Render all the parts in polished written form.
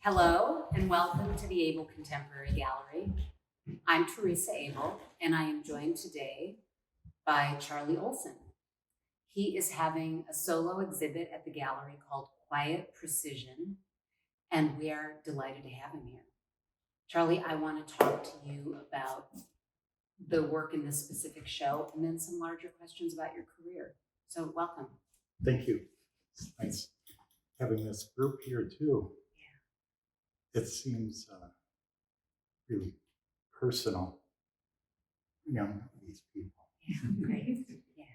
Hello and welcome to the Able Contemporary Gallery. I'm Teresa Able and I am joined today by Charlie Olson. He is having a solo exhibit at the gallery called Quiet Precision, and we are delighted to have him here. Charlie, I want to talk to you about the work in this specific show and then some larger questions about your career. So welcome. Thank you. It's nice having this group here too. Yeah. It seems really personal, these people. Yeah, great. Yeah.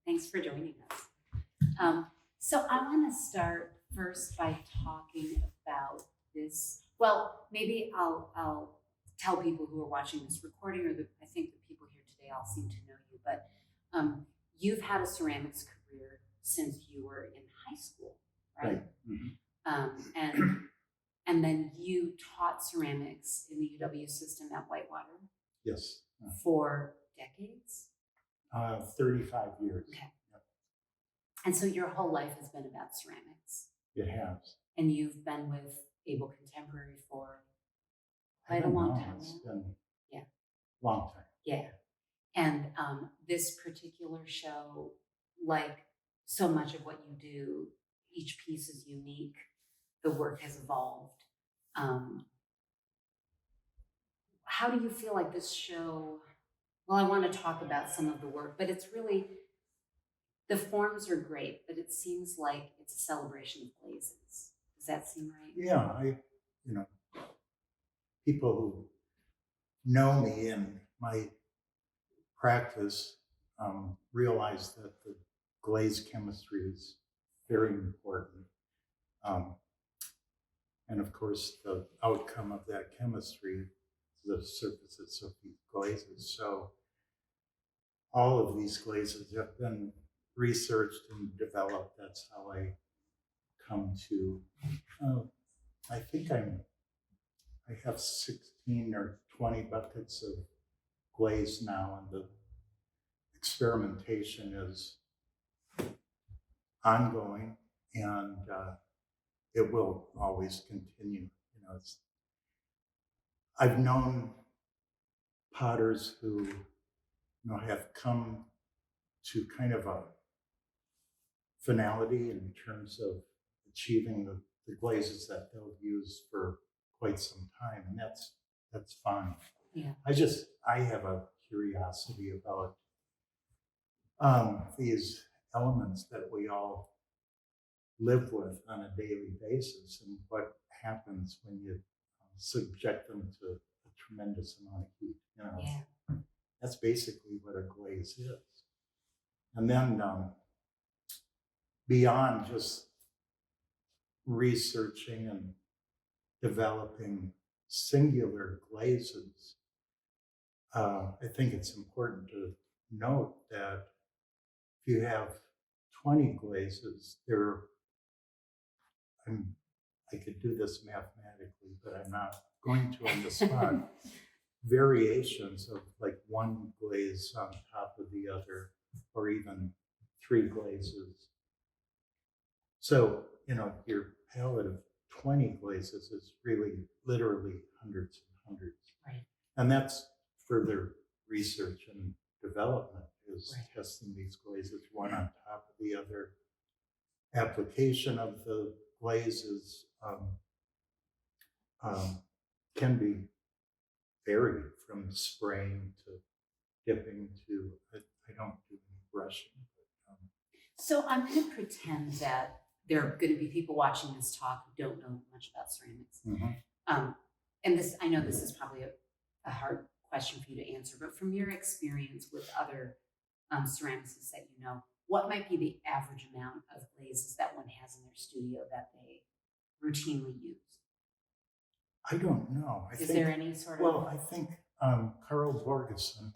Thanks for joining us. So I want to start first by talking about this. Well, maybe I'll tell people who are watching this recording, or I think the people here today all seem to know you, but you've had a ceramics career since you were in high school, right? Mm-hmm. And then you taught ceramics in the UW system at Whitewater. Yes. For decades? 35 years. Okay. Yep. And so your whole life has been about ceramics. It has. And you've been with Able Contemporary for quite a long time. It's been long time. Yeah. And this particular show, like so much of what you do, each piece is unique. The work has evolved. How do you feel like this show? Well, I want to talk about some of the work, but it's really, the forms are great, but it seems like it's a celebration of glazes. Does that seem right? Yeah, people who know me and my practice realize that the glaze chemistry is very important. And of course, the outcome of that chemistry is the surfaces of these glazes. So all of these glazes have been researched and developed. That's how I come to, I think I have 16 or 20 buckets of glaze now, and the experimentation is ongoing, and it will always continue. I've known potters who have come to kind of a finality in terms of achieving the glazes that they'll use for quite some time, and that's fine. Yeah. I have a curiosity about these elements that we all live with on a daily basis, and what happens when you subject them to a tremendous amount of heat. Yeah. That's basically what a glaze is. And then beyond just researching and developing singular glazes, I think it's important to note that if you have 20 glazes, I could do this mathematically, but I'm not going to on the spot. Variations of like one glaze on top of the other, or even 3 glazes. So, your palette of 20 glazes is really literally hundreds and hundreds. Right. And that's further research and development, is right. Testing these glazes one on top of the other. Application of the glazes can be varied, from spraying to dipping to, I don't do any brushing. But, so I'm going to pretend that there are going to be people watching this talk who don't know much about ceramics. Mm-hmm. And this, I know this is probably a hard question for you to answer, but from your experience with other ceramicists that you know, what might be the average amount of glazes that one has in their studio that they routinely use? I don't know. Is there any sort of... Well, I think Carl Borgeson,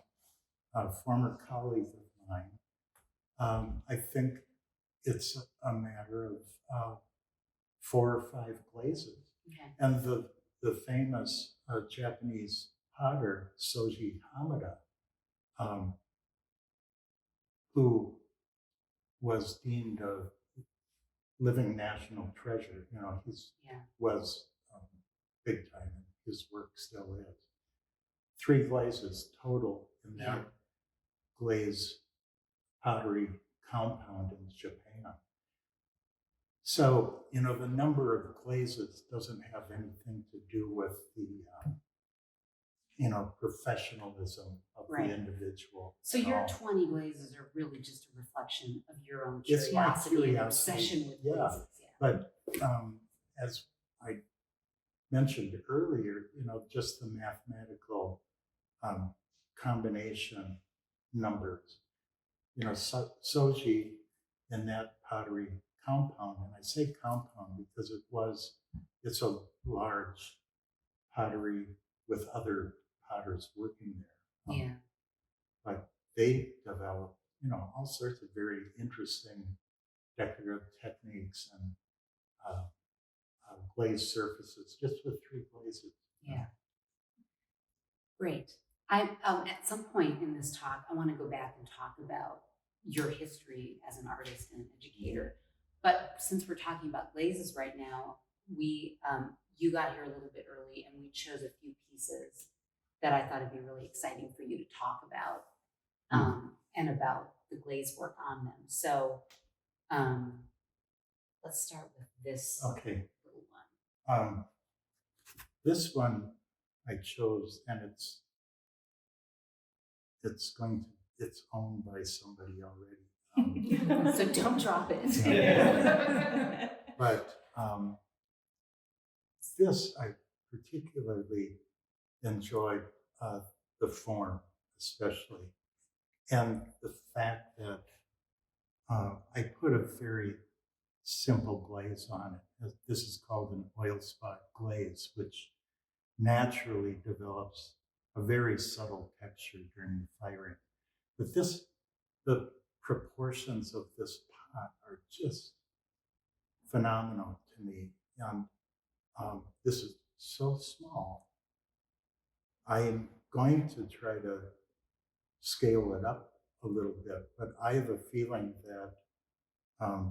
a former colleague of mine, I think it's a matter of 4 or 5 glazes. Okay. And the famous Japanese potter, Soji Hamada, who was deemed a living national treasure. He was big time, and his work still is. 3 glazes total in that Yeah. glaze pottery compound in Japan. So, the number of glazes doesn't have anything to do with the, professionalism of Right. the individual. So at your all. 20 glazes are really just a reflection of your own It's my curiosity and curiosity, obsession with yeah. glazes. Yeah. But as I mentioned earlier, just the mathematical combination numbers. Soji in that pottery compound, and I say compound because it's a large pottery with other potters working there. Yeah. But they developed, all sorts of very interesting decorative techniques and glazed surfaces just with 3 glazes. Yeah. Great. At some point in this talk, I want to go back and talk about your history as an artist and educator. But since we're talking about glazes right now, you got here a little bit early, and we chose a few pieces that I thought would be really exciting for you to talk about, and about the glaze work on them. So let's start with this Okay. little one. This one I chose, and it's owned by somebody already. So don't drop it. But this I particularly enjoyed the form, especially, and the fact that I put a very simple glaze on it. This is called an oil spot glaze, which naturally develops a very subtle texture during the firing. But the proportions of this pot are just phenomenal to me. And this is so small. I am going to try to scale it up a little bit, but I have a feeling that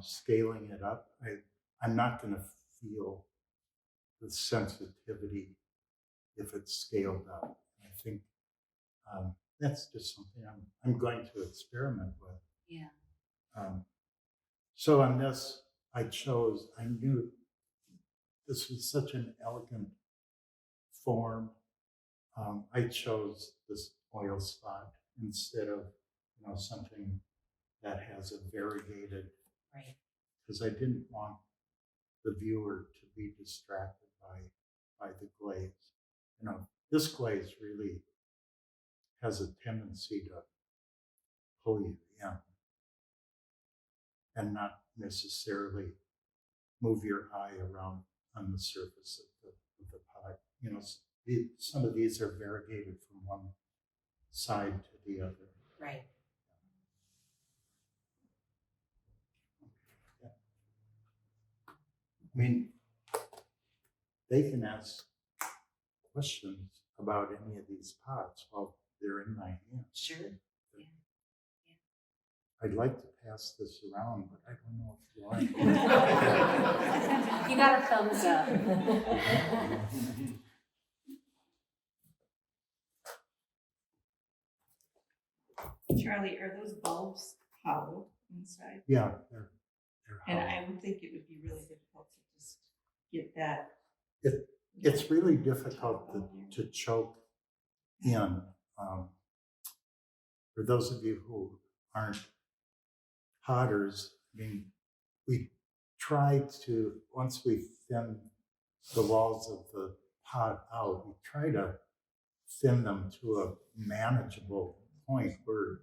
scaling it up, I'm not going to feel the sensitivity if it's scaled up. I think that's just something I'm going to experiment with. Yeah. So on this, I knew this was such an elegant form. I chose this oil spot instead of, something that has a variegated, Right. because I didn't want the viewer to be distracted by the glaze. This glaze really has a tendency to pull you in and not necessarily move your eye around on the surface of the pot. Some of these are variegated from one side to the other. Right. Yeah. I mean, they can ask questions about any of these pots while they're in my hand. Sure. I'd like to pass this around, but I don't know if you want. You got a thumbs up. Charlie, are those bulbs hollow inside? Yeah, they're And hollow. I would think it would be really difficult to just get that. It's really difficult to choke in. For those of you who aren't potters, I mean, we try to, once we thin the walls of the pot out, we try to thin them to a manageable point where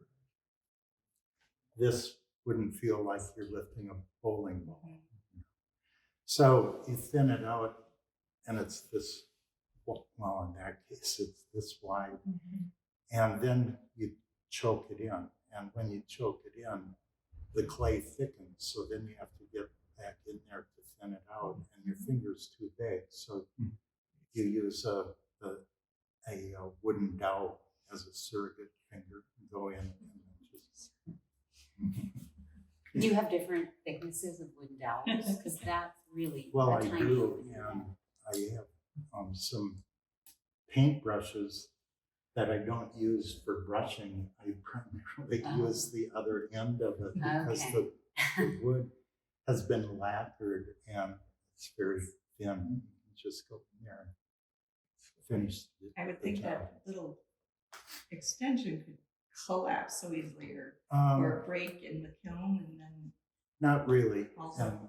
this wouldn't feel like you're lifting a bowling ball. So you thin it out, and it's this, well, in that case, it's this wide. And then you choke it in. And when you choke it in, the clay thickens. So then you have to get back in there to thin it out, and your finger's too big. So you use a wooden dowel as a surrogate finger and go in and just. Do you have different thicknesses of wooden dowels? Because that's really Well, a I tiny do, opening. and I have some paint brushes that I don't use for brushing. I primarily use the other end of it because Okay. the wood has been lacquered and it's very thin. You just go in there and finish I would the think job. that little extension could collapse so easily Um, or break in the kiln and then Not really. also. And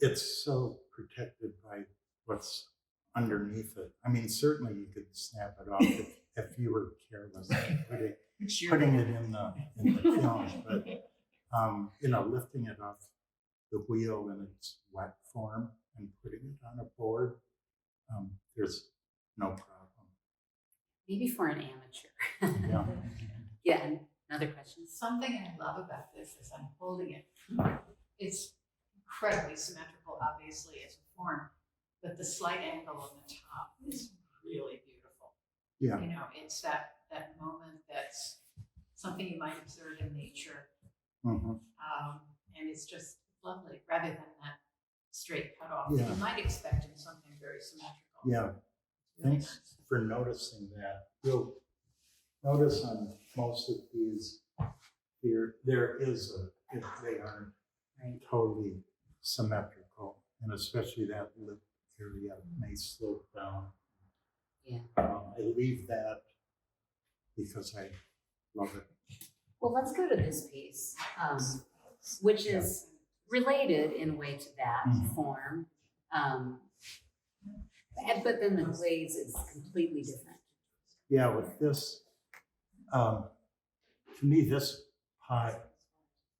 it's so protected by what's underneath it. I mean, certainly you could snap it off if you were careless putting it in the kiln, but lifting it off the wheel in its wet form and putting it on a board, there's no problem. Maybe for an amateur. Yeah. Yeah, another question. Something I love about this is I'm holding it. It's incredibly symmetrical, obviously, as a form, but the slight angle on the top is really beautiful. Yeah. You know, it's that moment that's something you might observe in nature. Mm-hmm. And it's just lovely, rather than that straight cut off Yeah. that you might expect in something very symmetrical. Yeah. Really Thanks nice. for noticing that. You'll notice on most of these, there is they aren't totally symmetrical, and especially that lip area may slope down. Yeah. I leave that because I love it. Well, let's go to this piece, which is related in a way to that form. But then the glaze is completely different. Yeah, with this, to me, this pot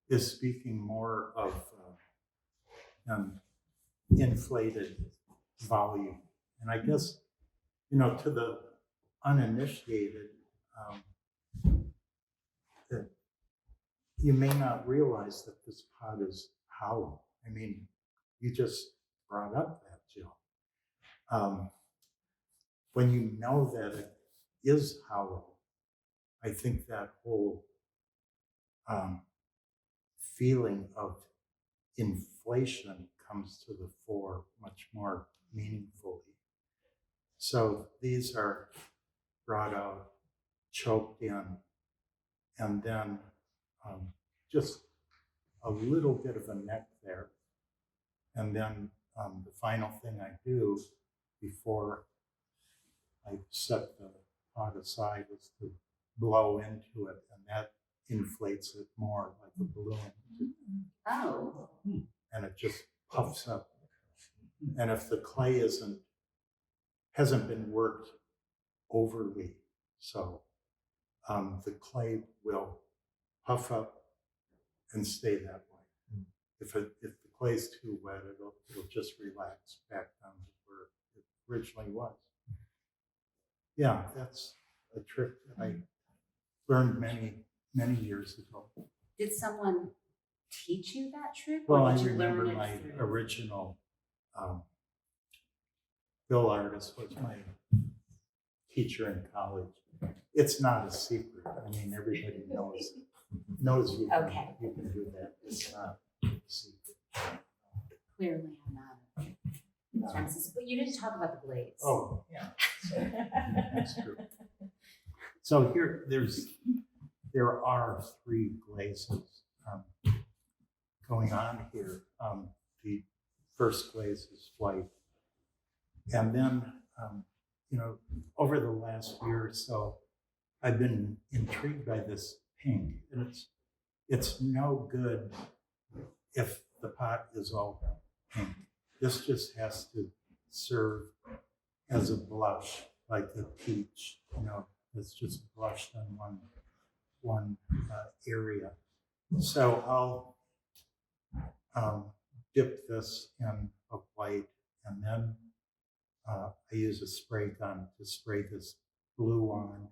is speaking more of inflated volume. And I guess, to the uninitiated, that you may not realize that this pot is hollow. I mean, you just brought up that, Jill. When you know that it is hollow, I think that whole feeling of inflation comes to the fore much more meaningfully. So these are brought out, choked in, and then just a little bit of a neck there. And then the final thing I do before I set the pot aside is to blow into it, and that inflates it more like a balloon. Oh. And it just puffs up. And if the clay hasn't been worked overly, so the clay will puff up and stay that way. If the clay is too wet, it'll just relax back down to where it originally was. Yeah, that's a trick that I learned many years ago. Did someone teach you that trick? Well, or I did you remember learn it my through? original bill artist was my teacher in college. It's not a secret. I mean, everybody knows you can do that. It's not a secret. Clearly, I'm not a genesis, but you didn't talk about the glaze. Oh, yeah. That's true. So there are three glazes going on here. The first glaze is white. And then, over the last year or so, I've been intrigued by this pink. And it's no good if the pot is all pink. This just has to serve as a blush, like the peach, it's just blushed on one area. So I'll dip this in a white, and then I use a spray gun to spray this blue on,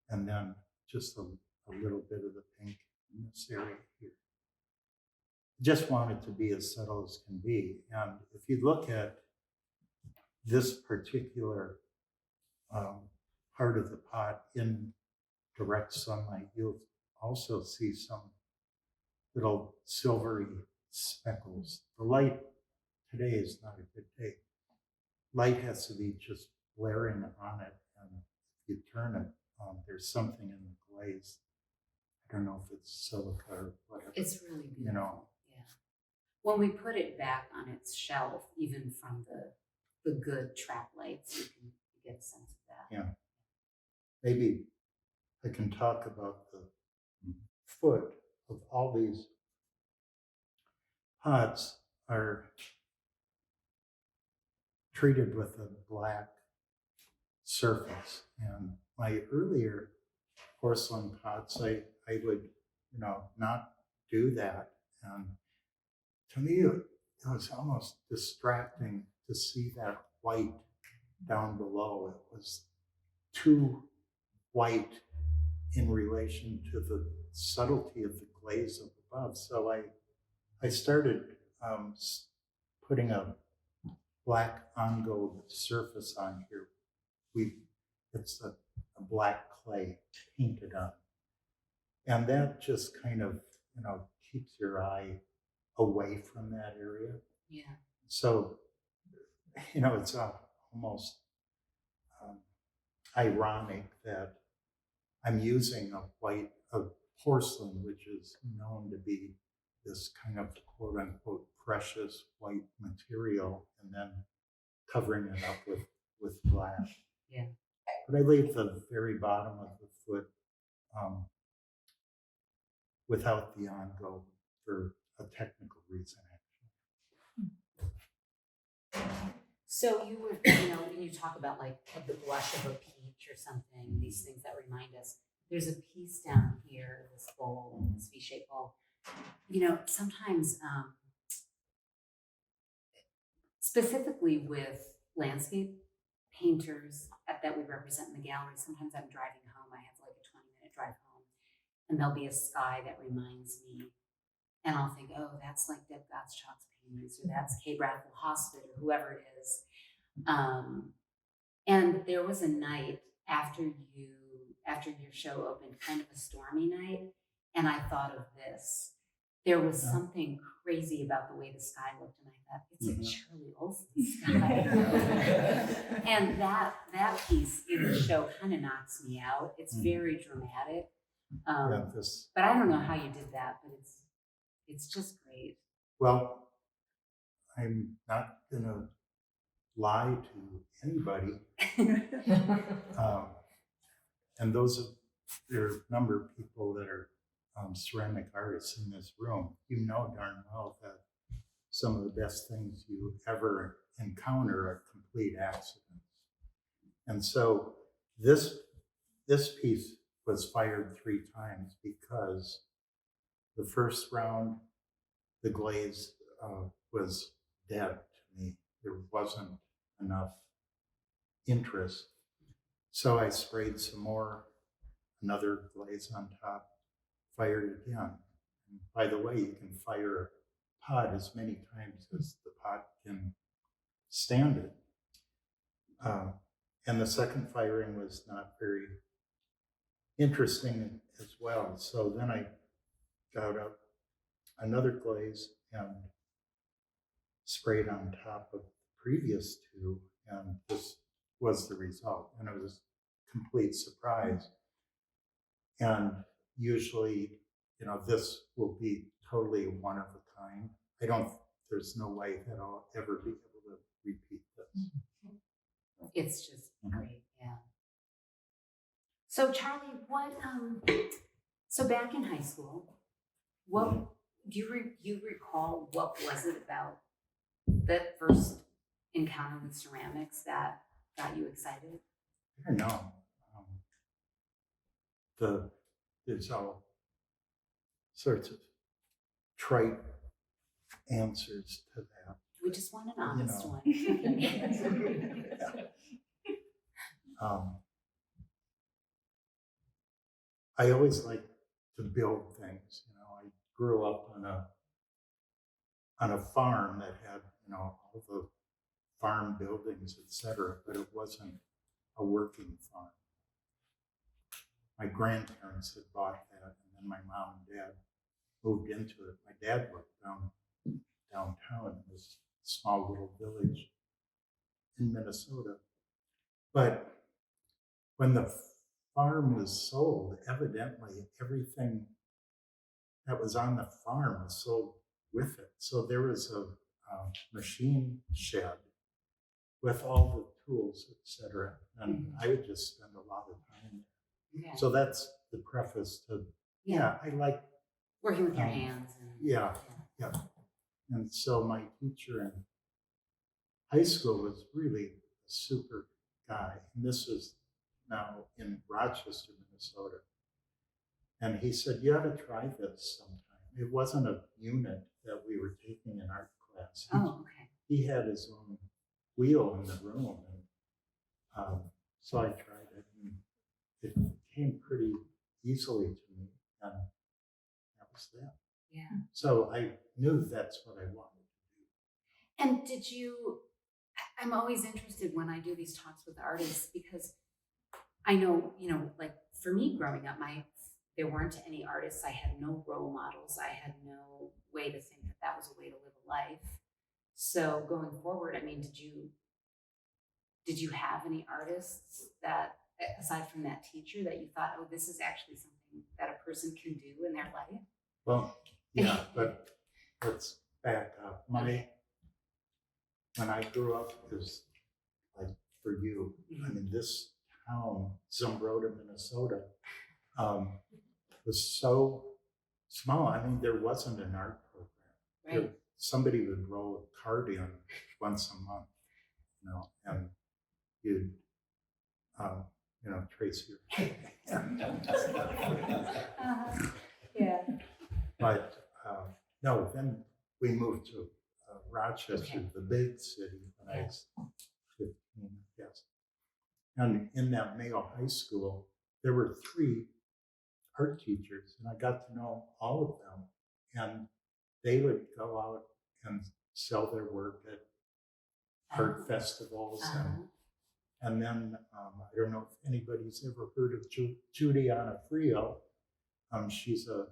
and then just a little bit of the pink in this area here. Just want it to be as subtle as can be. And if you look at this particular part of the pot in direct sunlight, you'll also see some little silvery speckles. The light today is not a good day. light has to be just blaring on it, and if you turn it, there's something in the glaze. I don't know if it's silica or whatever. It's really beautiful. You know. Yeah. When we put it back on its shelf, even from the good trap lights, you can get a sense of that. Yeah. Maybe I can talk about the foot of all these pots are treated with a black surface. And my earlier porcelain pots, I would, not do that. And to me, it was almost distracting to see that white down below. It was too white in relation to the subtlety of the glaze up above. So I started putting a black on gold surface on here. It's a black clay painted on. And that just kind of, keeps your eye away from that area. Yeah. So, it's almost ironic that I'm using a porcelain, which is known to be this kind of quote unquote precious white material, and then covering it up with glass. Yeah. But I leave the very bottom of the foot without the on-go for a technical reason, actually. So you were, when you talk about like the blush of a peach or something, these things that remind us, there's a piece down here, this bowl, this V-shaped bowl. Sometimes, specifically with landscape painters that we represent in the gallery, sometimes I'm driving home, I have like a 20-minute drive home, and there'll be a sky that reminds me, and I'll think, oh, that's like Deb Gottschalk's paintings, or that's Kay Brathel Hospital, or whoever it is. And there was a night after your show opened, kind of a stormy night, and I thought of this. There was something crazy about the way the sky looked, and I thought, it's a Charlie Olson sky. And that piece in the show kind of knocks me out. It's very dramatic. But I don't know how you did that, but it's just great. Well, I'm not gonna lie to anybody. And there are a number of people that are ceramic artists in this room. You know darn well that some of the best things you ever encounter are complete accidents. And so this piece was fired 3 times because the first round, the glaze was dead to me. There wasn't enough interest. So I sprayed some more, another glaze on top, fired it again. And by the way, you can fire a pot as many times as the pot can stand it. And the second firing was not very interesting as well. So then I got up another glaze and sprayed on top of the previous 2, and this was the result. And it was a complete surprise. And usually, this will be totally one of a kind. There's no way that I'll ever be able to repeat this. It's just great, yeah. So Charlie, so back in high school, what do you recall? What was it about that first encounter with ceramics that got you excited? I don't know. There's all sorts of trite answers to that. We just want an honest one. I always liked to build things. I grew up on a farm that had, all the farm buildings, etc., but it wasn't a working farm. My grandparents had bought that, and then my mom and dad moved into it. My dad worked downtown in this small little village, in Minnesota. But when the farm was sold, evidently everything that was on the farm was sold with it. So there was a machine shed with all the tools, etc. And I would just spend a lot of time there. Okay. So that's the preface to, yeah, I like, Working with your hands. And, yeah. And so my teacher in high school was really a super guy. And this was now in Rochester, Minnesota. And he said, you ought to try this sometime. It wasn't a unit that we were taking in art class. Oh, okay. He had his own wheel in the room. And so I tried it. And it came pretty easily to me. And that was that. Yeah. So I knew that's what I wanted to do. And did you, I'm always interested when I do these talks with artists because I know, like for me growing up, there weren't any artists. I had no role models. I had no way to think that was a way to live a life. So going forward, I mean, did you have any artists that, aside from that teacher, that you thought, oh, this is actually something that a person can do in their life? Well, yeah, but let's back up. When I grew up, it was like for you, I mean, this town, Zumbrota, Minnesota, was so small. I mean, there wasn't an art program. Right. Somebody would roll a card in once a month, and you'd, trace your. Yeah. But no, then we moved to Rochester, the big city, when I was 15, I guess. And in that Mayo High School, there were 3 art teachers, and I got to know all of them. And they would go out and sell their work at art festivals. And then, I don't know if anybody's ever heard of Juliana Frio. She's a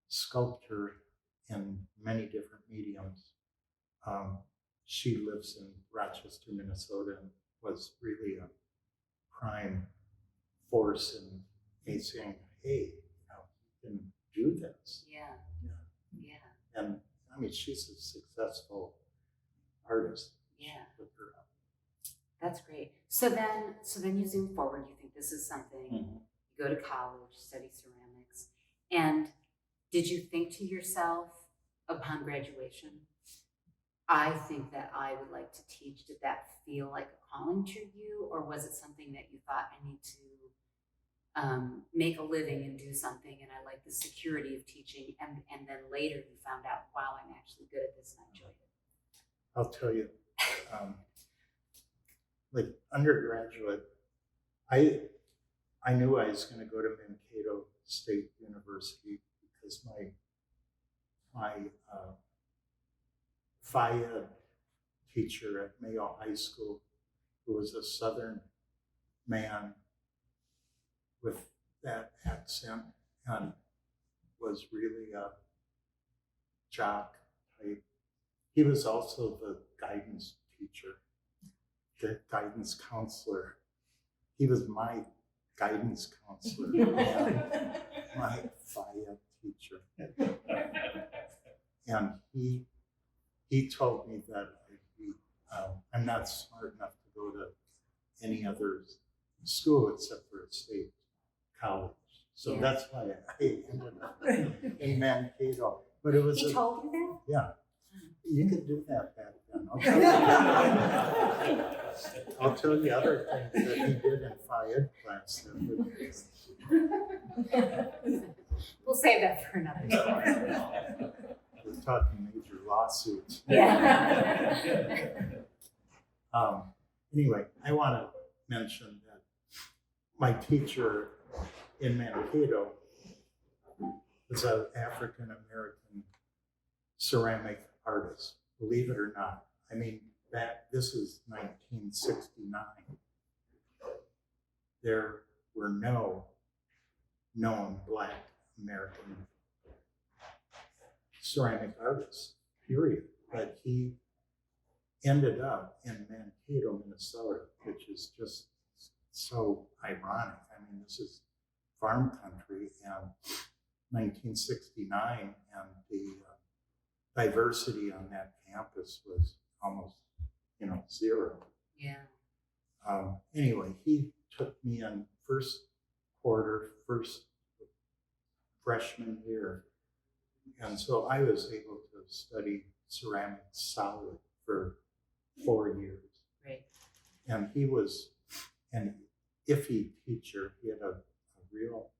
sculptor in many different mediums. She lives in Rochester, Minnesota, and was really a prime force in me saying, hey, you can do this. Yeah. And I mean, she's a successful artist. Yeah. Look her up. That's great. So then you zoom forward, you think this is something, you go to college, study ceramics. And did you think to yourself upon graduation, I think that I would like to teach? Did that feel like a calling to you? Or was it something that you thought, I need to make a living and do something, and I like the security of teaching, and then later you found out, wow, I'm actually good at this and I enjoyed it? I'll tell you, like undergraduate, I knew I was going to go to Mankato State University because my Phi-Ed teacher at Mayo High School, who was a Southern man with that accent and was really a jock type. He was also the guidance teacher, the guidance counselor. He was my guidance counselor, my Phi-Ed teacher. And he told me that I'm not smart enough to go to any other school except for a state college. So that's why I ended up in Mankato. But it was He told you that? Yeah. You could do that back then. I'll tell you other things that he did in Phi-Ed class. We'll save that for another time. We're talking major lawsuits. Yeah. Anyway, I want to mention that my teacher in Mankato was an African-American ceramic artist, believe it or not. I mean, this is 1969. There were no known Black American ceramic artists, period. But he ended up in Mankato, Minnesota, which is just so ironic. I mean, this is farm country and 1969, and the diversity on that campus was almost, zero. Yeah. Anyway, he took me in first freshman year. And so I was able to study ceramic solid for 4 years. Great. And he was an iffy teacher. He had a real,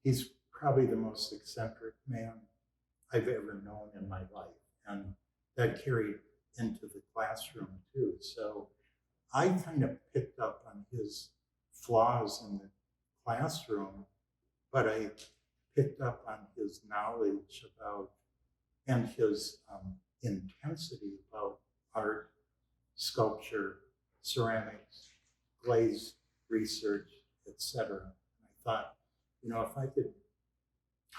he's probably the most eccentric man I've ever known in my life. And that carried into the classroom too. So I kind of picked up on his flaws in the classroom, but I picked up on his knowledge about and his intensity about art, sculpture, ceramics, glaze research, etc. And I thought, if I could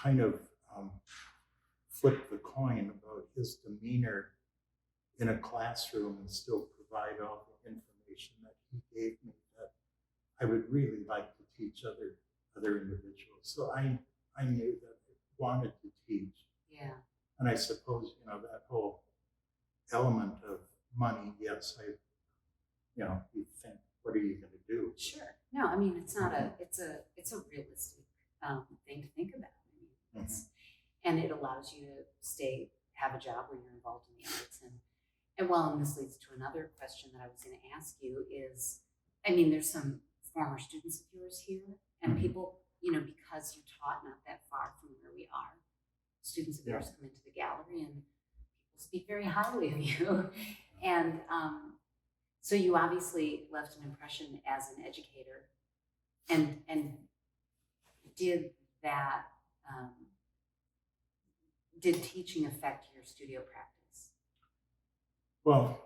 kind of flip the coin about his demeanor in a classroom and still provide all the information that he gave me, that I would really like to teach other individuals. So I knew that I wanted to teach. Yeah. And I suppose, that whole element of money, yes, you think, what are you going to do? Sure. No, I mean, it's not it's a realistic thing to think about. I mean, and it allows you to have a job where you're involved in the arts. And this leads to another question that I was going to ask you is, I mean, there's some former students of yours here, and people, because you're taught not that far from where we are, students of yours come into the gallery and people speak very highly of you. And so you obviously left an impression as an educator, and did that, did teaching affect your studio practice? Well,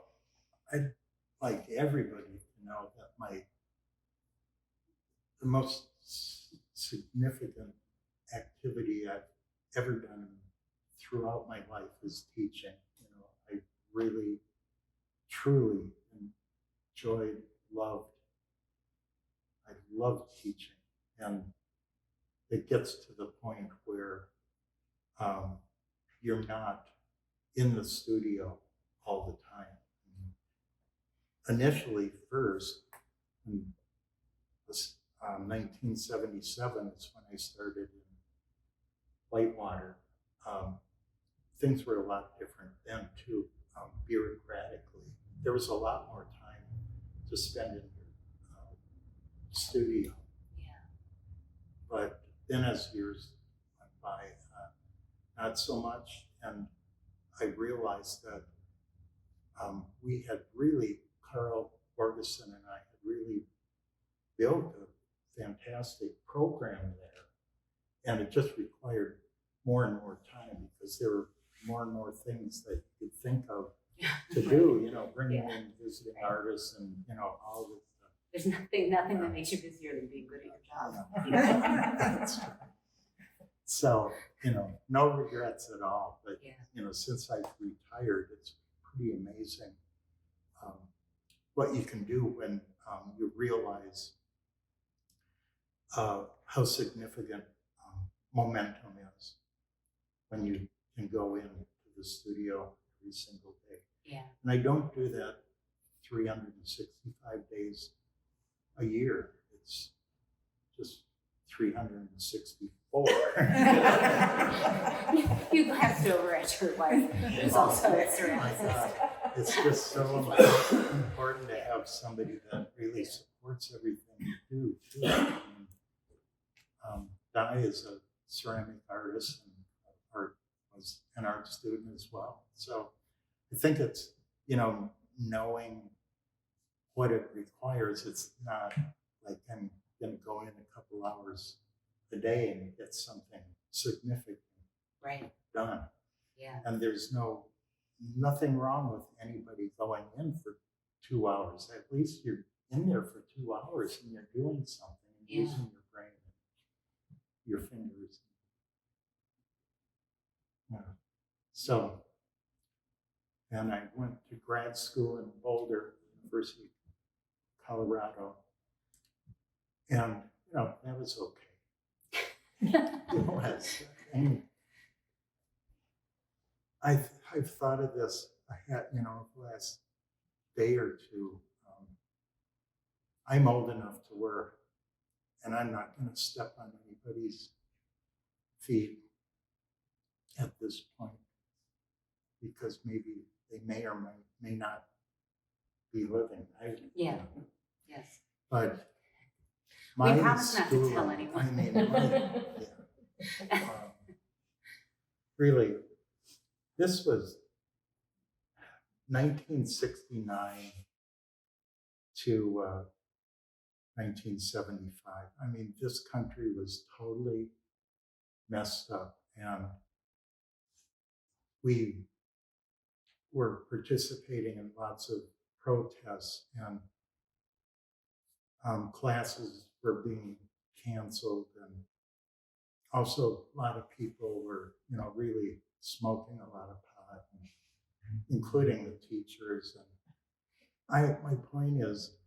I'd like everybody to know that the most significant activity I've ever done throughout my life is teaching. I really, truly I loved teaching. And it gets to the point where you're not in the studio all the time. Initially, first, in 1977 is when I started in Whitewater. Things were a lot different then too, bureaucratically. There was a lot more time to spend in your studio. Yeah. But then as years went by, not so much. And I realized that Carl Borgeson and I had really built a fantastic program there. And it just required more and more time because there were more and more things that you could think of to do, bringing in visiting artists and, all this stuff. There's nothing that makes you busier than being good at your job. That's true. So, no regrets at all. But, since I've retired, it's pretty amazing what you can do when you realize how significant momentum is when you can go into the studio every single day. Yeah. And I don't do that 365 days a year. It's just 364. You glanced over at your wife, who's also a ceramicist. It's just so important to have somebody that really supports everything you do, too. I mean, Di is a ceramic artist and was an art student as well. So I think it's, knowing what it requires. It's not like I'm going to go in a couple hours a day and get something significant done. Yeah. And there's nothing wrong with anybody going in for 2 hours. At least you're in there for 2 hours and you're doing something and using your brain and your fingers. Yeah. So And I went to grad school in Boulder, University of Colorado. And, that was okay. It was. I mean, I've thought of this, I had, the last day or two. I'm old enough to work, and I'm not going to step on anybody's feet at this point, because maybe they may or may not be living. Yeah. Yes. But We my promise not to tell schooling, anyone. I mean, really, this was 1969 to 1975. I mean, this country was totally messed up, and we were participating in lots of protests, and classes were being canceled, and also a lot of people were, really smoking a lot of pot, including the teachers. And my point is,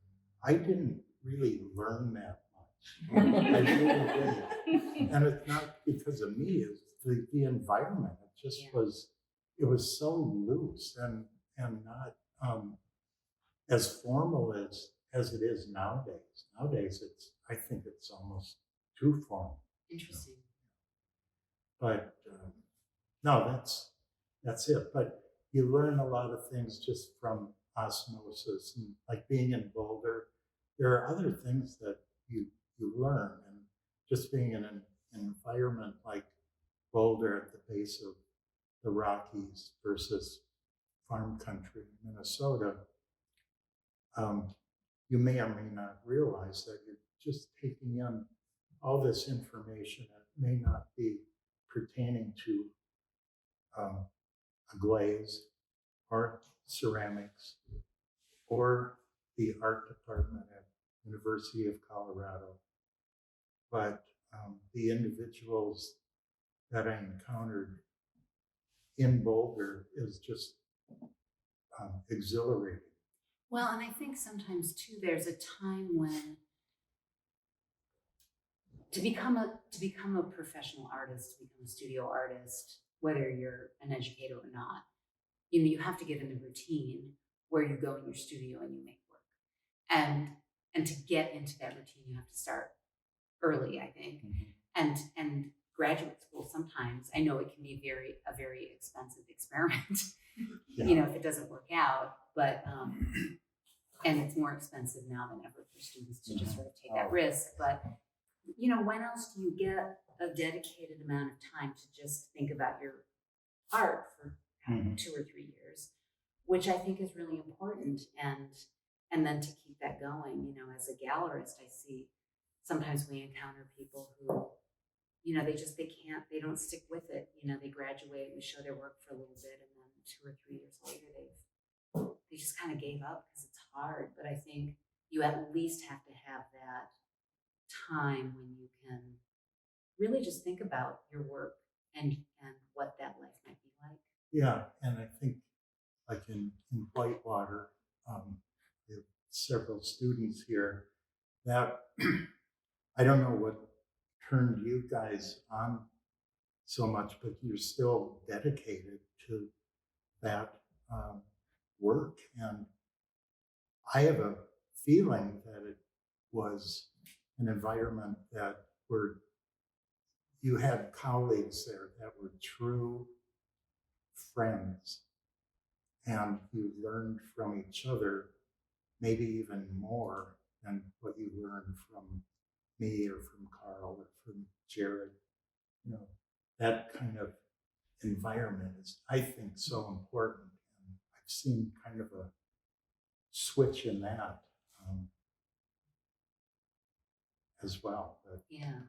I didn't really learn that much. I really didn't. And it's not because of me, it's the environment. It just it was so loose and not as formal as it is nowadays. Nowadays, I think it's almost too formal. Interesting. But no, that's it. But you learn a lot of things just from osmosis, and like being in Boulder, there are other things that you learn, and just being in an environment like Boulder at the base of the Rockies versus farm country, Minnesota, you may or may not realize that you're just taking in all this information that may not be pertaining to a glaze or ceramics or the art department at University of Colorado. But the individuals that I encountered in Boulder is just exhilarating. Well, and I think sometimes too, there's a time when to become a professional artist, to become a studio artist, whether you're an educator or not, you have to get in a routine where you go in your studio and you make work. And to get into that routine, you have to start early, I think. Mm-hmm. And graduate school, sometimes I know it can be a very expensive experiment, if it doesn't work out, but and it's more expensive now than ever for students to just sort of take that risk. But when else do you get a dedicated amount of time to just think about your art for 2 or 3 years, which I think is really important, and then to keep that going. As a gallerist, I see sometimes we encounter people who, they don't stick with it. They graduate, we show their work for a little bit, and then 2 or 3 years later, they just kind of gave up because it's hard. But I think you at least have to have that time when you can really just think about your work and what that life might be like. Yeah, and I think like in Whitewater, we have several students here that I don't know what turned you guys on so much, but you're still dedicated to that work. And I have a feeling that it was an environment that where you had colleagues there that were true friends, and you learned from each other, maybe even more than what you learned from me or from Carl or from Jared. That kind of environment is, I think, so important. And I've seen kind of a switch in that as well. But, yeah.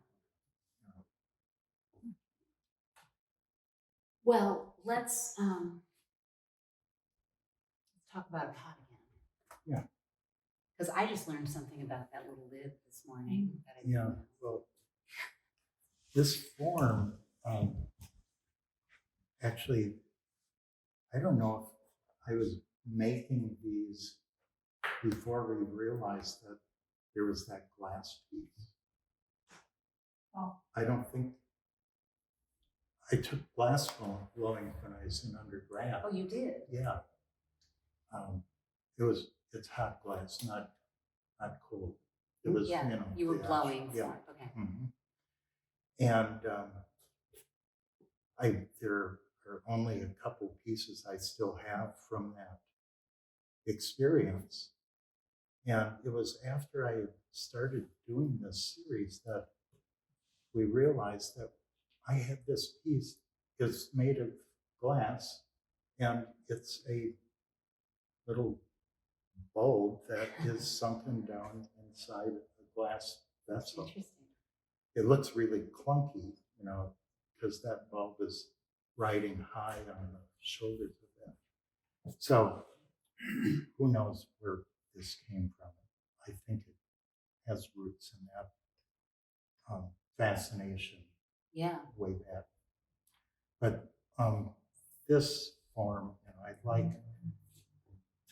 Well, let's talk about a pot again. Yeah. Because I just learned something about that little lid this morning. That I didn't know. Well, this form, actually, I don't know if I was making these before we realized that there was that glass piece. Oh. I don't think, I took glass blowing when I was in undergrad. Oh, you did? Yeah. It's hot glass, not cold. It was, Yeah, you know. you were the blowing yeah. for, okay. Mhm. And there are only a couple pieces I still have from that experience. And it was after I started doing this series that we realized that I had this piece. It's made of glass, and it's a little bulb that is sunken down inside a glass vessel. Interesting. It looks really clunky, you know, because that bulb is riding high on the shoulders of that. So who knows where this came from? I think it has roots in that fascination Yeah. way back. But this form, you know, I'd like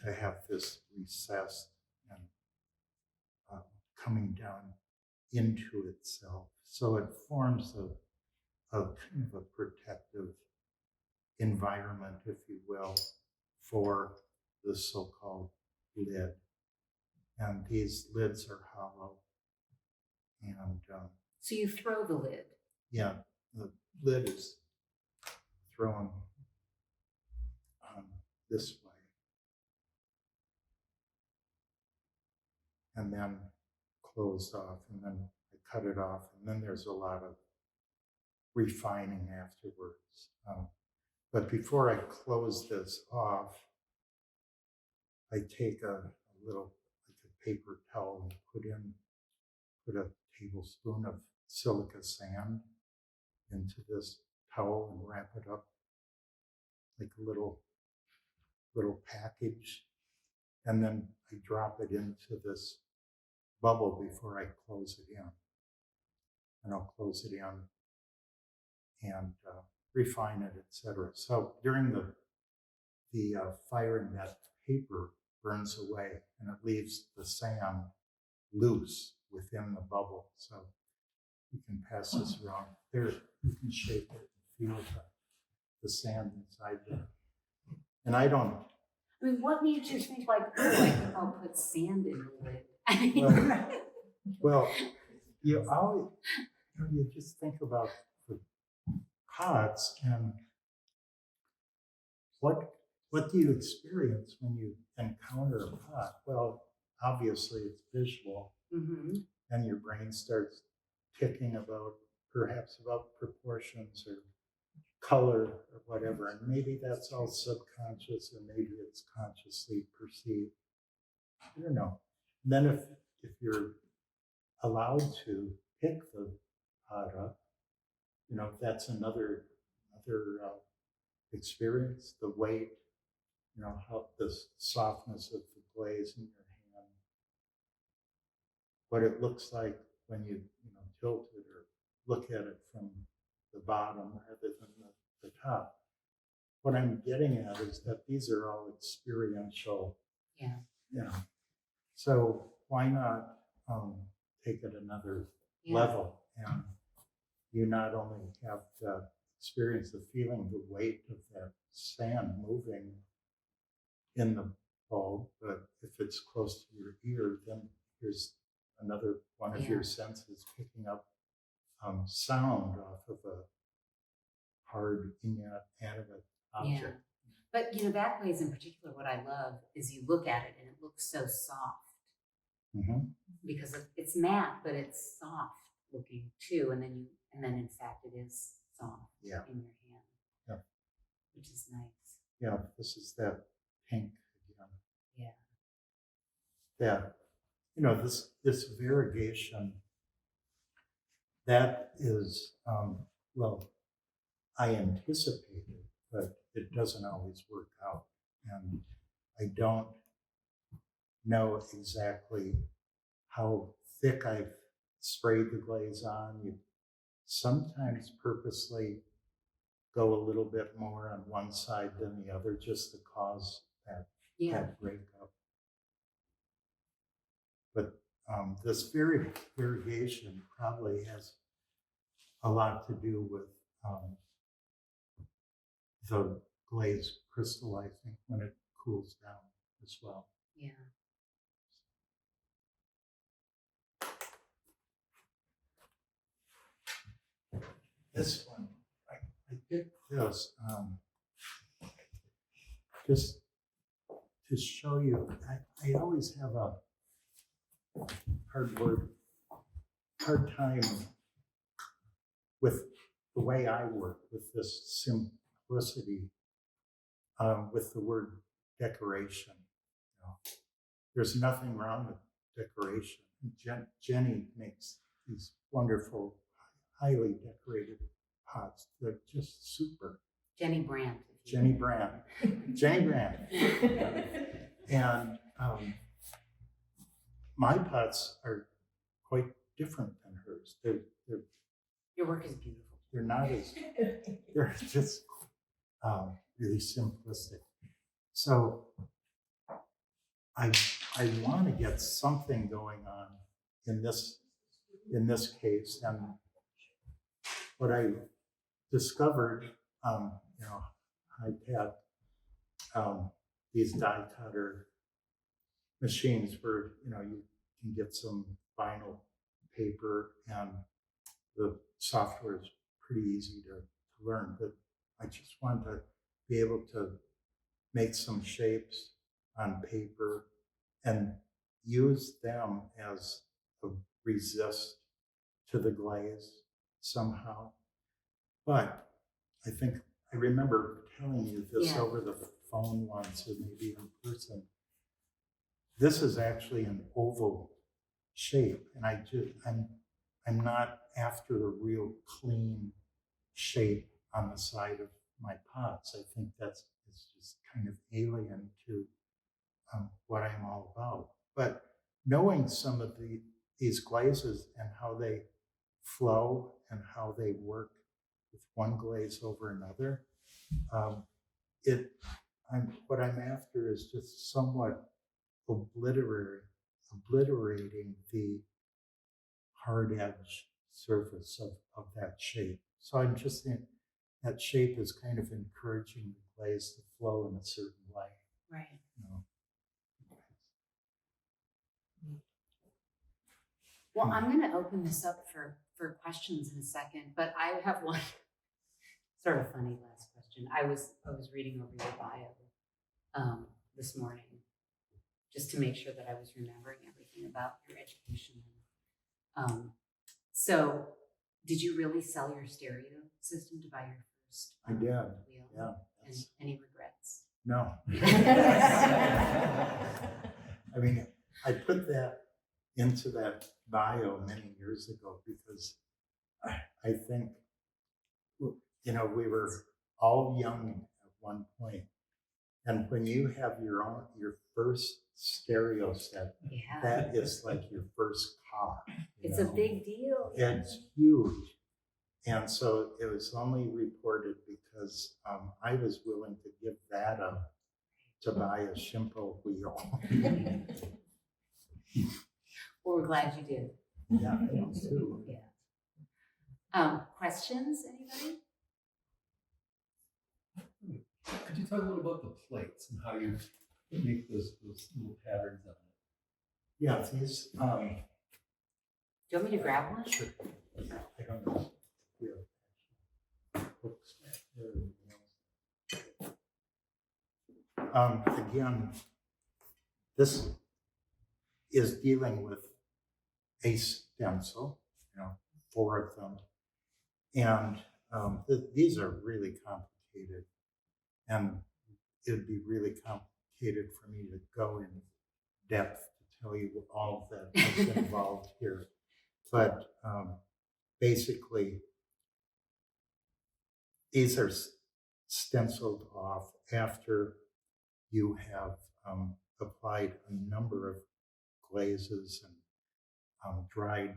to have this recessed and coming down into itself. So it forms a kind of a protective environment, if you will, for the so-called lid. And these lids are hollow. And So you throw the lid. yeah, the lid is thrown this way. And then closed off, and then I cut it off, and then there's a lot of refining afterwards. But before I close this off, I take a little, like a paper towel, and put a tablespoon of silica sand into this towel and wrap it up like a little package. And then I drop it into this bubble before I close it in. And I'll close it in and refine it, etc. So during the firing, that paper burns away and it leaves the sand loose within the bubble. So you can pass this around. There, you can shake it and feel the sand inside there. And I don't. I mean, what made you think like, oh, I think I'll put sand in the lid? I mean, Well, well, you always, you know, you just think about the pots and what do you experience when you encounter a pot? Well, obviously it's visual, mhm. and your brain starts ticking about perhaps about proportions or color or whatever, and maybe that's all subconscious, and maybe it's consciously perceived. I don't know. And then if you're allowed to pick the pot up, you know, that's another experience. The weight, you know, how the softness of the glaze in your hand, what it looks like when you know, tilt it or look at it from the bottom rather than the top. What I'm getting at is that these are all experiential. Yeah. You know, so why not take it another Yeah. level, and you not only have to experience the feeling, the weight of that sand moving in the bulb, but if it's close to your ear, then here's another one of your senses picking up sound off of a hard, inanimate object. Yeah. But you know, that glaze in particular, what I love is you look at it and it looks so soft Mm-hmm. because it's matte, but it's soft looking too. And then in fact it is soft in your hand. Yeah. Which is nice. Yeah, this is that pink again. Yeah. That, you know, this variegation, that is, well, I anticipated, but it doesn't always work out. And I don't know exactly how thick I've sprayed the glaze on. You sometimes purposely go a little bit more on one side than the other just to cause Yeah. that breakup. But this variegation probably has a lot to do with the glaze crystallizing when it cools down as well. Yeah. This one, I picked this just to show you. I always have a hard time with the way I work with this simplicity with the word decoration. You know, there's nothing wrong with decoration. Jenny makes these wonderful, highly decorated pots. They're just super. Jenny Brandt. Jenny Brandt. Jenny Brandt. And my pots are quite different than hers. Your work is beautiful. They're not as, they're just really simplistic. So I want to get something going on in this case, and what I discovered, you know, I had these die cutter machines where you can get some vinyl paper, and the software is pretty easy to learn. But I just want to be able to make some shapes on paper and use them as a resist to the glaze somehow. But I think I remember telling you this over the phone once, or maybe in person. This is actually an oval shape, and I'm not after a real clean shape on the side of my pots. I think it's just kind of alien to what I'm all about. But knowing some of these glazes and how they flow and how they work with one glaze over another, what I'm after is just somewhat obliterating the hard edge surface of that shape. So I'm just in that shape is kind of encouraging the glaze to flow in a certain way. Right. You know? Well, I'm going to open this up for questions in a second, but I have one sort of funny last question. I was reading over your bio this morning just to make sure that I was remembering everything about your education. So, did you really sell your stereo system to buy your first? I did. Wheel? Yeah. And any regrets? No. I mean, I put that into that bio many years ago because I think, you know, we were all young at one point. And when you have your first stereo set, that is like your first car. It's a big deal. It's huge. And so it was only reported because I was willing to give that up to buy a Shimpo wheel. Well, we're glad you did. Yeah, I am too. Yeah. Questions, anybody? Could you talk a little about the plates and how you make those little patterns on it? Yeah, these. Do you want me to grab one? Sure. I don't know. Books back there. Again, this is dealing with a stencil, 4 of them. And these are really complicated. And it would be really complicated for me to go in depth to tell you all that is involved here. But basically, these are stenciled off after you have applied a number of glazes and dried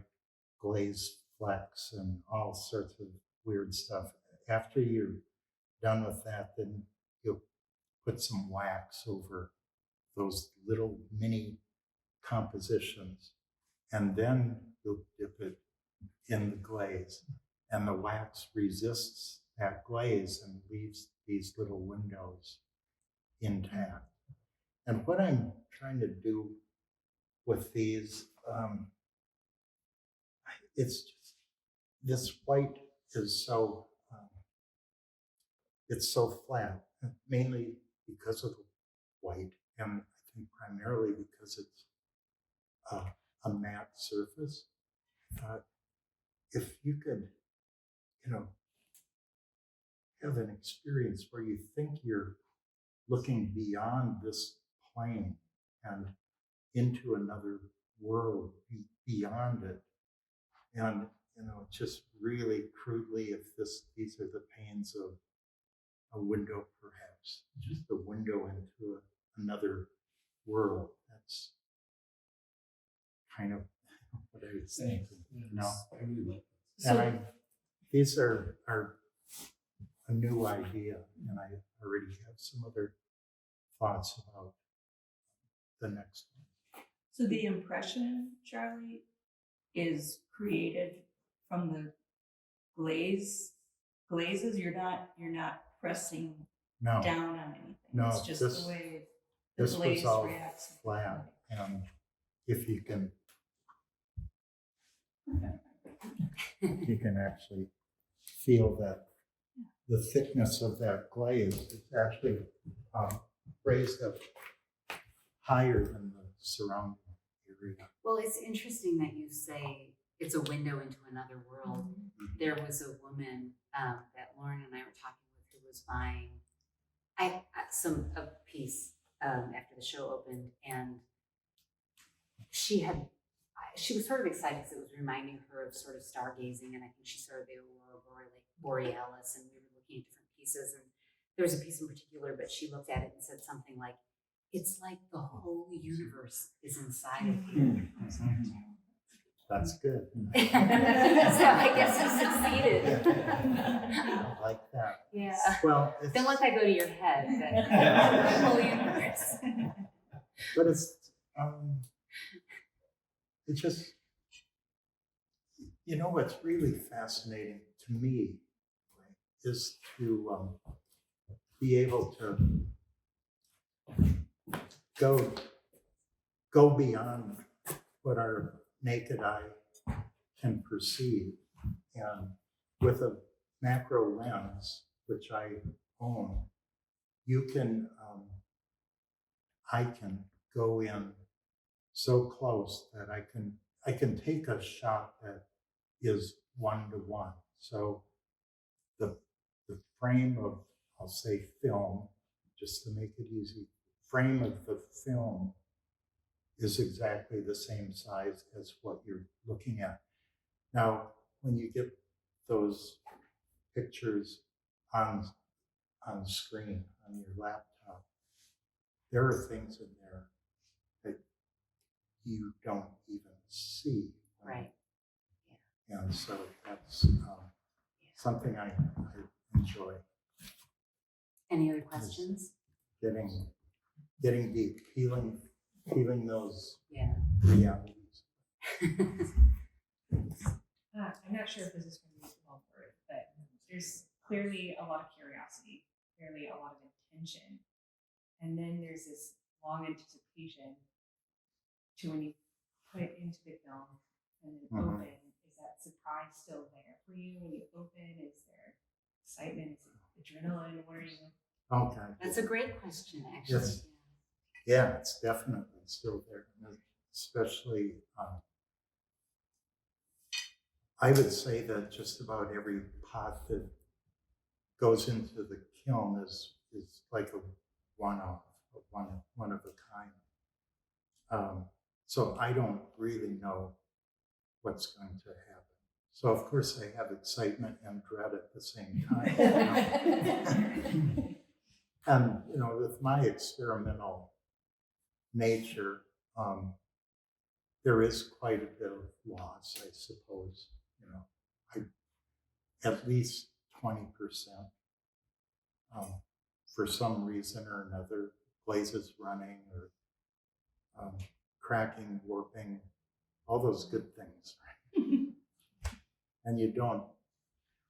glaze flecks and all sorts of weird stuff. After you're done with that, then you'll put some wax over those little mini compositions, and then you'll dip it in the glaze, and the wax resists that glaze and leaves these little windows intact. And what I'm trying to do with these, it's just, this white is so, it's so flat, mainly because of the white, and I think primarily because it's a matte surface. I thought if you could, have an experience where you think you're looking beyond this plane and into another world beyond it, and just really crudely, if these are the panes of a window, perhaps just a window into another world. That's kind of what I was thinking. I really like And these are a new idea, and I already have some other thoughts about the next one. So the impression, Charlie, is created from the glazes. You're not pressing No, down on anything. No, It's just this- the way the this was glaze all reacts. with the flat, light. and if you can, you can actually feel that the thickness of that glaze is actually raised up higher than the surrounding area. Well, it's interesting that you say it's a window into another world. There was a woman that Lauren and I were talking with who was buying a piece after the show opened, and she was sort of excited because it was reminding her of sort of stargazing, and I think she saw the aurora borealis, and we were looking at different pieces, and there was a piece in particular, but she looked at it and said something like, "It's like the whole universe is inside of you." That's good. So I guess you succeeded. I like that. Yeah. Well, Don't let that go to your head. But the whole universe. but it's just, what's really fascinating to me, right, is to be able to go beyond what our naked eye can perceive, and with a macro lens, which I own, I can go in so close that I can take a shot that is 1-to-1. So the frame of, I'll say, film, just to make it easy, frame of the film is exactly the same size as what you're looking at. Now, when you get those pictures on screen on your laptop, there are things in there that you don't even see. Right. And so that's something I enjoy, Any other questions? getting deep, feeling those Yeah. realities. I'm not sure if this is going to be well worded, but there's clearly a lot of curiosity, clearly a lot of intention. And then there's this long anticipation to when you put it into the film and then Mhm. open. Is that surprise still there for you when you open? Is there excitement? Is it adrenaline? What are you? Okay. That's a great question, actually. Yes. Yeah, it's definitely still there, especially. I would say that just about every pot that goes into the kiln is like a one-off, one of a kind. So I don't really know what's going to happen. So of course I have excitement and dread at the same time. And with my experimental nature, there is quite a bit of loss, I suppose. At least 20% for some reason or another, glazes running or cracking, warping, all those good things. And you don't,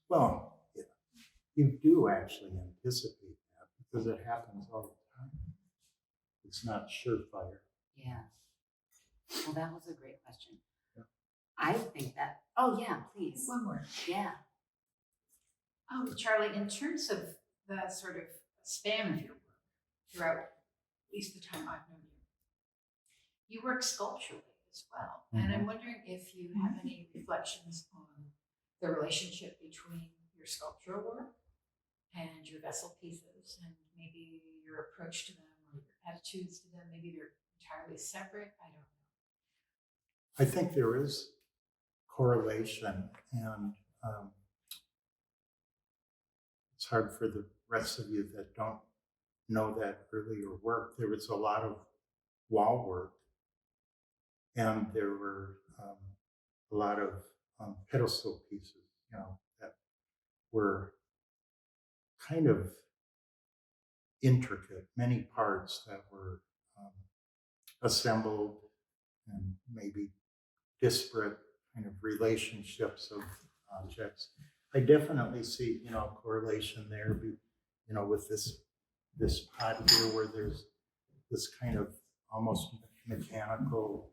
well, you do actually anticipate that because it happens all the time. It's not surefire. Yeah. Well, that was a great question. Yeah. I think that, oh yeah, please. One more. Yeah. Charlie, in terms of the sort of span of your work throughout at least the time I've known you, you work sculpturally as well. And I'm wondering if you have any reflections on the relationship between your sculptural work and your vessel pieces and maybe your approach to them or your attitudes to them. Maybe they're entirely separate. I don't know. I think there is correlation, and it's hard for the rest of you that don't know that earlier work. There was a lot of wall work, and there were a lot of pedestal pieces, that were kind of intricate, many parts that were assembled and maybe disparate kind of relationships of objects. I definitely see, correlation there, with this pot here where there's this kind of almost mechanical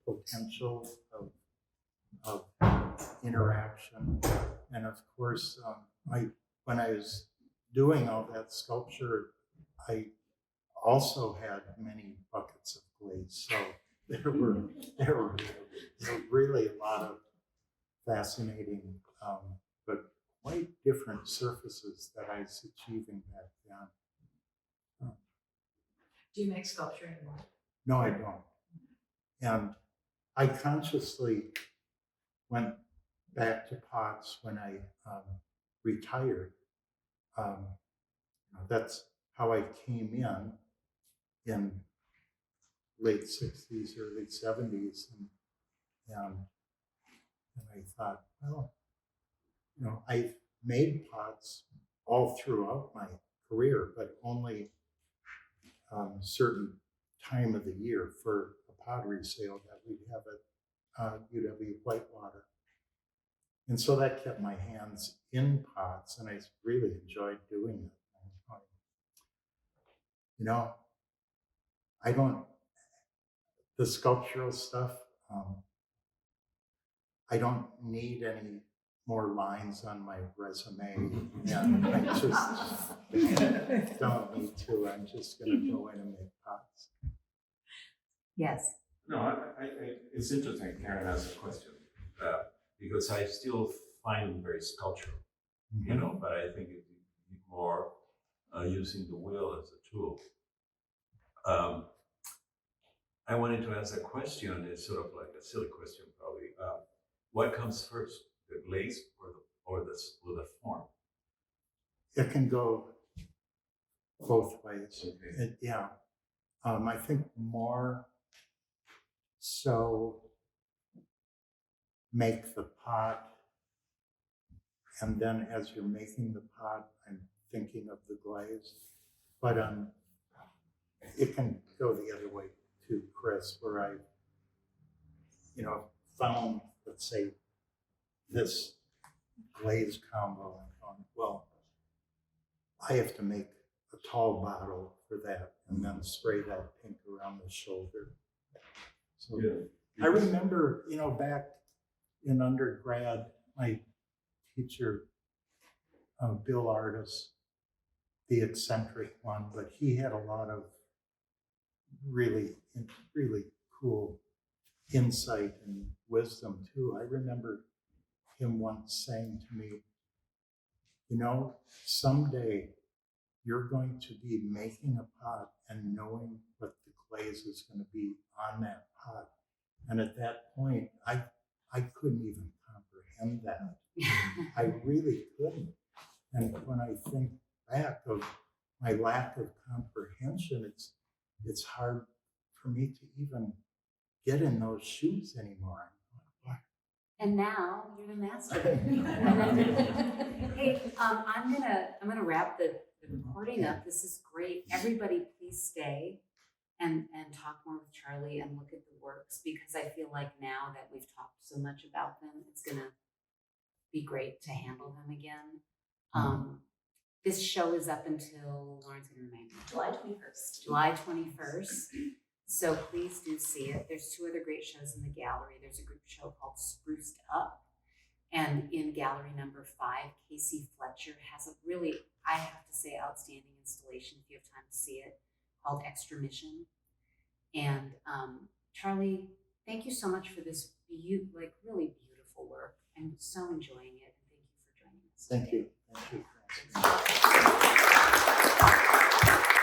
potential of interaction. And of course, when I was doing all that sculpture, I also had many buckets of glaze. So there were really a lot of fascinating, but quite different surfaces that I was achieving back then. Do you make sculpture anymore? No, I don't. And I consciously went back to pots when I retired. That's how I came in late 60s, early 70s. And I thought, well, I've made pots all throughout my career, but only certain time of the year for a pottery sale that we'd have at UW Whitewater. And so that kept my hands in pots, and I really enjoyed doing it. The sculptural stuff, I don't need any more lines on my resume. And I just don't need to. I'm just going to go in and make pots. Yes. No, it's interesting Karen asked a question because I still find it very sculptural, but I think it's more using the wheel as a tool. I wanted to ask a question. It's sort of like a silly question, probably. What comes first, the glaze or the form? It can go both ways. Okay. I think more so make the pot, and then as you're making the pot, I'm thinking of the glaze. But it can go the other way too, Chris, where I, found, let's say, this glaze combo and gone, well, I have to make a tall bottle for that and then spray that pink around the shoulder. So I remember, back in undergrad, my teacher, Bill Artis, the eccentric one, but he had a lot of really, really cool insight and wisdom too. I remember him once saying to me, someday you're going to be making a pot and knowing what the glaze is going to be on that pot. And at that point, I couldn't even comprehend that. I really couldn't. And when I think back of my lack of comprehension, it's hard for me to even get in those shoes anymore. And now you're the master. Hey, I'm gonna wrap the recording up. This is great. Everybody, please stay and talk more with Charlie and look at the works, because I feel like now that we've talked so much about them, it's gonna be great to handle them again. This show is up until, Lauren's gonna remind me, July 21st. July 21st. So please do see it. There's 2 other great shows in the gallery. There's a group show called Spruced Up. And in gallery number 5, Casey Fletcher has a really, I have to say, outstanding installation, if you have time to see it, called Extramission. And Charlie, thank you so much for this really beautiful work. I'm so enjoying it. And thank you for joining us. Thank today. you. Thank you.